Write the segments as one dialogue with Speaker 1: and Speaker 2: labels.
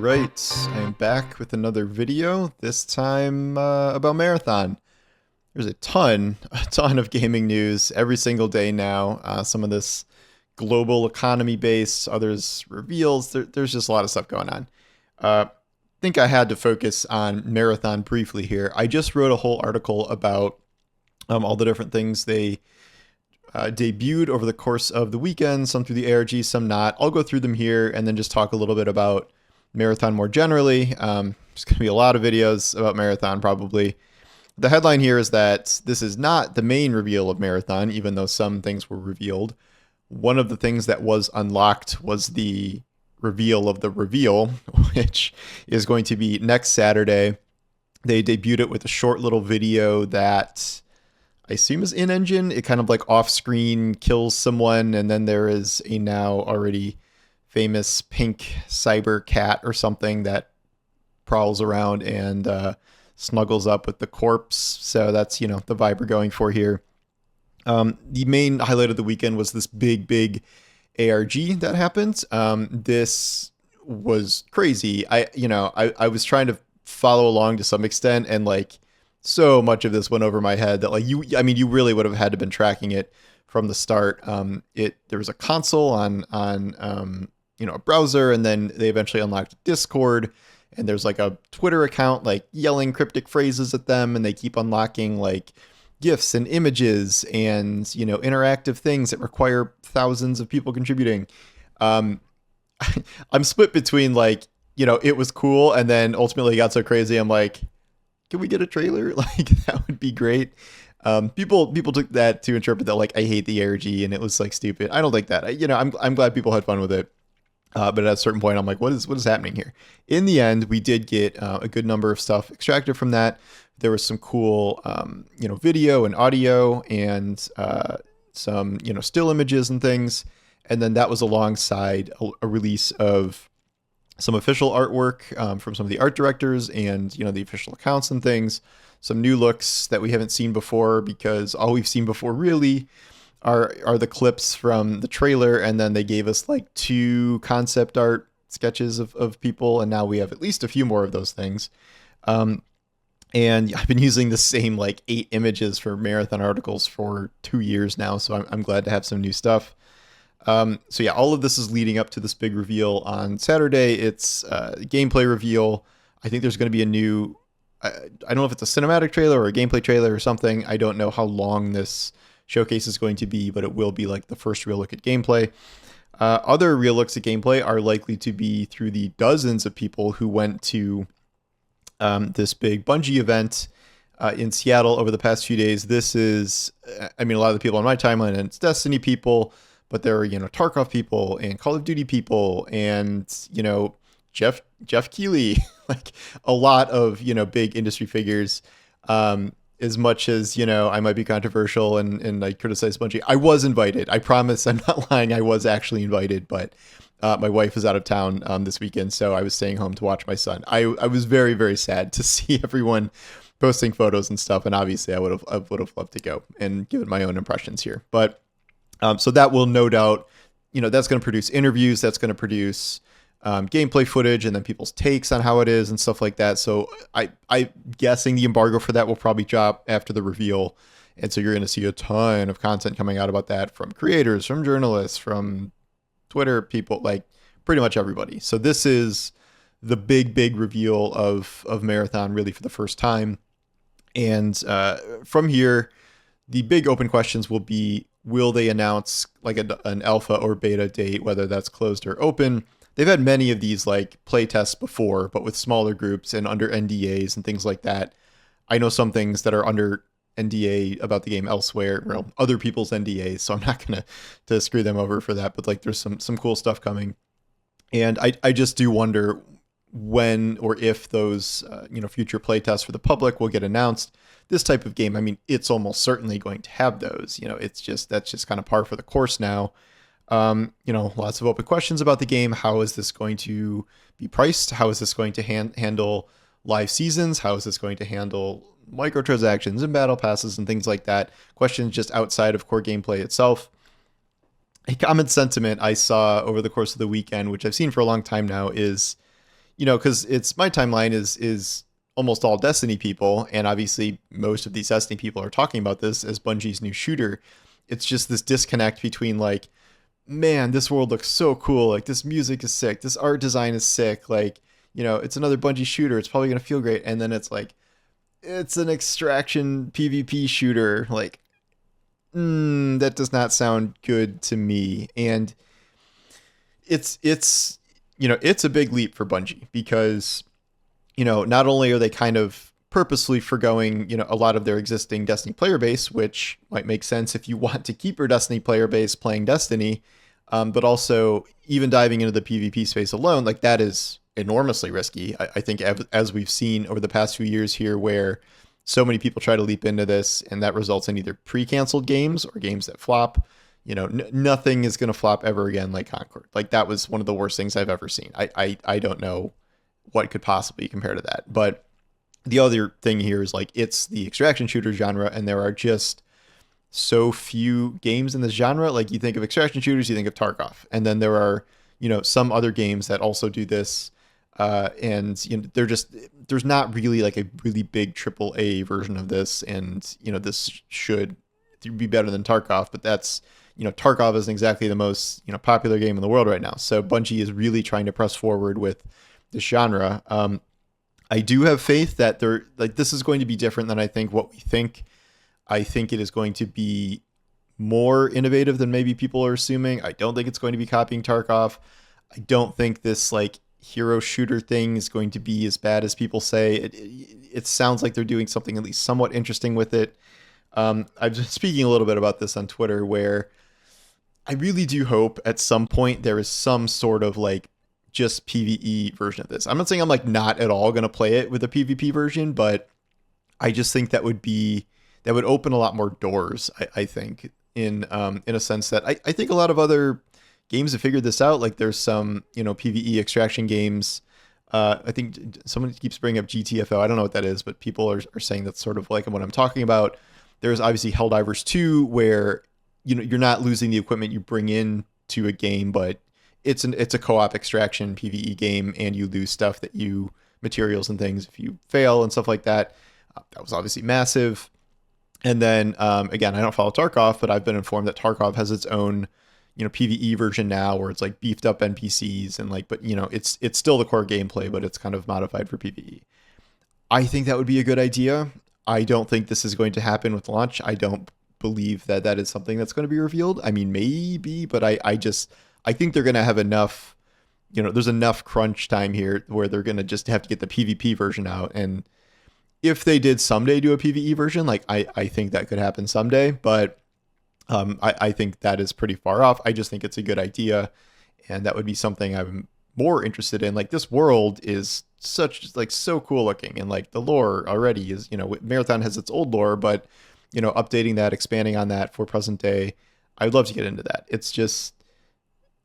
Speaker 1: Alright, I'm back with another video, this time about Marathon. There's a ton of gaming news every single day now. Some of this global economy based, others reveals. There's just a lot of stuff going on. I think I had to focus on Marathon briefly here. I just wrote a whole article about all the different things they debuted over the course of the weekend, some through the ARG, some not. I'll go through them here and then just talk a little bit about Marathon more generally. There's going to be a lot of videos about Marathon probably. The headline here is that this is not the main reveal of Marathon, even though some things were revealed. One of the things that was unlocked was the reveal of the reveal, which is going to be next Saturday. They debuted it with a short little video that I assume is in-engine. It kind of like off-screen kills someone, and then there is a now already famous pink cyber cat or something that prowls around and snuggles up with the corpse. So that's, the vibe we're going for here. The main highlight of the weekend was this big ARG that happened. This was crazy. I was trying to follow along to some extent, and like so much of this went over my head that you really would have had to been tracking it from the start. There was a console on a browser, and then they eventually unlocked Discord, and there's like a Twitter account like yelling cryptic phrases at them, and they keep unlocking like GIFs and images and interactive things that require thousands of people contributing. I'm split between it was cool, and then ultimately it got so crazy I'm like, can we get a trailer? Like, that would be great. People took that to interpret that like I hate the ARG and it was like stupid. I don't like that. I'm glad people had fun with it. But at a certain point, I'm like, what is happening here? In the end, we did get a good number of stuff extracted from that. There was some cool, video and audio and some, still images and things. And then that was alongside a release of some official artwork from some of the art directors and, the official accounts and things. Some new looks that we haven't seen before, because all we've seen before really are the clips from the trailer, and then they gave us like 2 concept art sketches of people, and now we have at least a few more of those things. And I've been using the same like 8 images for Marathon articles for 2 years now, so I'm glad to have some new stuff. So yeah, all of this is leading up to this big reveal on Saturday. It's a gameplay reveal. I think there's going to be a new, I don't know if it's a cinematic trailer or a gameplay trailer or something. I don't know how long this showcase is going to be, but it will be like the first real look at gameplay. Other real looks at gameplay are likely to be through the dozens of people who went to this big Bungie event in Seattle over the past few days. This is, a lot of the people on my timeline, and it's Destiny people, but there are, Tarkov people and Call of Duty people and, Jeff Keighley, like a lot of, big industry figures. As much as, I might be controversial and I criticize Bungie, I was invited. I promise I'm not lying. I was actually invited, but my wife is out of town this weekend, so I was staying home to watch my son. I was very, very sad to see everyone posting photos and stuff, and obviously I would have loved to go and give it my own impressions here. But so that will no doubt, that's going to produce interviews, that's going to produce gameplay footage, and then people's takes on how it is and stuff like that. So I'm guessing the embargo for that will probably drop after the reveal. And so you're going to see a ton of content coming out about that from creators, from journalists, from Twitter people, like pretty much everybody. So this is the big reveal of Marathon really for the first time. And from here, the big open questions will be, will they announce like an alpha or beta date, whether that's closed or open? They've had many of these like play tests before, but with smaller groups and under NDAs and things like that. I know some things that are under NDA about the game elsewhere, or other people's NDAs, so I'm not gonna to screw them over for that. But like, there's some cool stuff coming, and I just do wonder when or if those future play tests for the public will get announced. This type of game, it's almost certainly going to have those. That's just kind of par for the course now. Lots of open questions about the game. How is this going to be priced? How is this going to handle live seasons? How is this going to handle microtransactions and battle passes and things like that? Questions just outside of core gameplay itself. A common sentiment I saw over the course of the weekend, which I've seen for a long time now, is because it's my timeline is almost all Destiny people, and obviously most of these Destiny people are talking about this as Bungie's new shooter. It's just this disconnect between like, man, this world looks so cool. Like this music is sick. This art design is sick. Like, it's another Bungie shooter. It's probably gonna feel great. And then it's like, it's an extraction PvP shooter. Like, that does not sound good to me. And it's a big leap for Bungie because not only are they kind of purposely forgoing a lot of their existing Destiny player base, which might make sense if you want to keep your Destiny player base playing Destiny, but also even diving into the PvP space alone, like that is enormously risky. I think as we've seen over the past few years here, where so many people try to leap into this, and that results in either pre-canceled games or games that flop. Nothing is going to flop ever again like Concord. Like that was one of the worst things I've ever seen. I don't know what could possibly compare to that. But the other thing here is like it's the extraction shooter genre, and there are just so few games in this genre. Like you think of extraction shooters, you think of Tarkov, and then there are some other games that also do this. And there's not really like a really big AAA version of this, and this should be better than Tarkov, but that's Tarkov isn't exactly the most popular game in the world right now. So Bungie is really trying to press forward with this genre. I do have faith that this is going to be different than I think what we think. I think it is going to be more innovative than maybe people are assuming. I don't think it's going to be copying Tarkov. I don't think this like hero shooter thing is going to be as bad as people say. It sounds like they're doing something at least somewhat interesting with it. I've been speaking a little bit about this on Twitter, where I really do hope at some point there is some sort of like just PvE version of this. I'm not saying I'm like not at all going to play it with a PvP version, but I just think that would open a lot more doors. I think in a sense that I think a lot of other games have figured this out. Like there's some PvE extraction games. I think someone keeps bringing up GTFO. I don't know what that is, but people are saying that's sort of like what I'm talking about. There's obviously Helldivers 2, where you're not losing the equipment you bring in to a game, but it's a co-op extraction PvE game, and you lose stuff materials and things if you fail and stuff like that. That was obviously massive. And then again, I don't follow Tarkov, but I've been informed that Tarkov has its own PvE version now, where it's like beefed up NPCs and like, but it's still the core gameplay, but it's kind of modified for PvE. I think that would be a good idea. I don't think this is going to happen with launch. I don't believe that is something that's going to be revealed. I mean, maybe, but I think they're going to have enough, there's enough crunch time here where they're going to just have to get the PvP version out. And if they did someday do a PvE version, like I think that could happen someday, but I think that is pretty far off. I just think it's a good idea, and that would be something I'm more interested in. Like this world is so cool looking, and like the lore already is, Marathon has its old lore, but updating that, expanding on that for present day, I'd love to get into that. It's just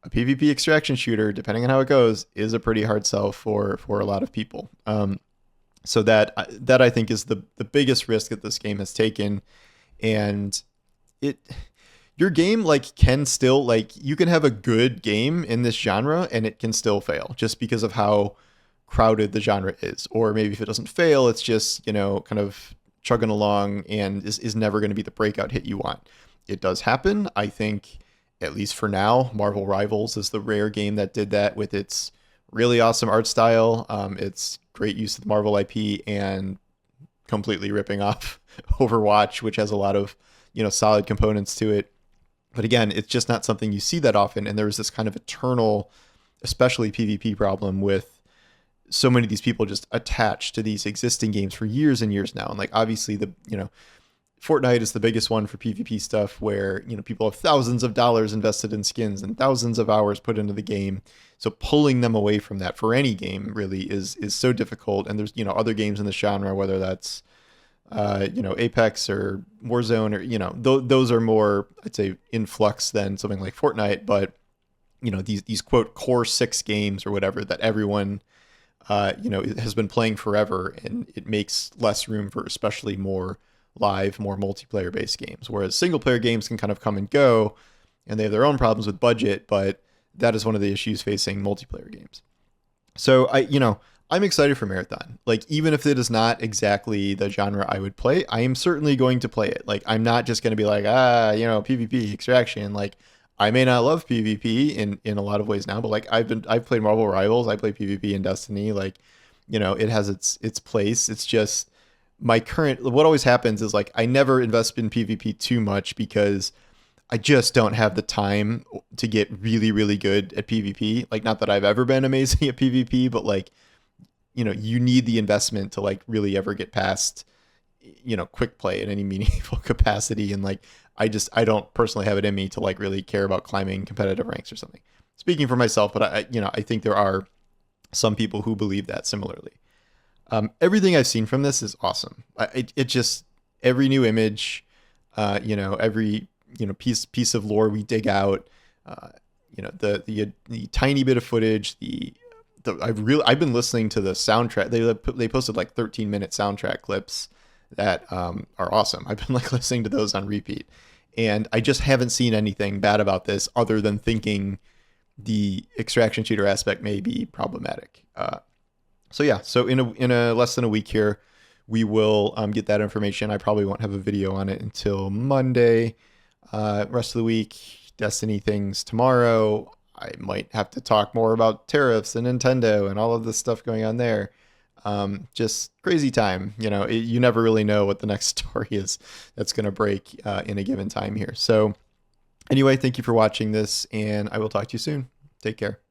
Speaker 1: a PvP extraction shooter, depending on how it goes, is a pretty hard sell for a lot of people. So that I think is the biggest risk that this game has taken. And your game can still, you can have a good game in this genre and it can still fail just because of how crowded the genre is. Or maybe if it doesn't fail, it's just, kind of chugging along and is never going to be the breakout hit you want. It does happen. I think, at least for now, Marvel Rivals is the rare game that did that with its really awesome art style. It's great use of the Marvel IP and completely ripping off Overwatch, which has a lot of, solid components to it. But again, it's just not something you see that often. And there's this kind of eternal, especially PvP problem with so many of these people just attached to these existing games for years and years now. And obviously Fortnite is the biggest one for PvP stuff, where, people have thousands of dollars invested in skins and thousands of hours put into the game. So pulling them away from that for any game really is so difficult. And there's, other games in the genre, whether that's, Apex or Warzone or, those are more, I'd say, in flux than something like Fortnite. But, these quote core 6 games or whatever that everyone, has been playing forever, and it makes less room for especially more live, more multiplayer based games, whereas single player games can kind of come and go and they have their own problems with budget, but that is one of the issues facing multiplayer games. So I'm excited for Marathon. Like, even if it is not exactly the genre I would play, I am certainly going to play it. Like, I'm not just going to be like, PvP extraction. Like, I may not love PvP in a lot of ways now, but like I've played Marvel Rivals, I play PvP in Destiny. Like, it has its place. It's just my current what always happens is like I never invest in PvP too much because I just don't have the time to get really, really good at PvP. Like, not that I've ever been amazing at PvP, but like, you need the investment to like really ever get past, quick play in any meaningful capacity. And like, I don't personally have it in me to like really care about climbing competitive ranks or something. Speaking for myself, but I think there are some people who believe that similarly. Everything I've seen from this is awesome. It just every new image, every piece of lore we dig out, the tiny bit of footage, I've been listening to the soundtrack. They posted like 13-minute soundtrack clips that are awesome. I've been like listening to those on repeat, and I just haven't seen anything bad about this other than thinking the extraction shooter aspect may be problematic. So in a less than a week here, we will get that information. I probably won't have a video on it until Monday. Rest of the week, Destiny things tomorrow. I might have to talk more about tariffs and Nintendo and all of this stuff going on there. Just crazy time. You never really know what the next story is that's going to break in a given time here. So anyway, thank you for watching this, and I will talk to you soon. Take care.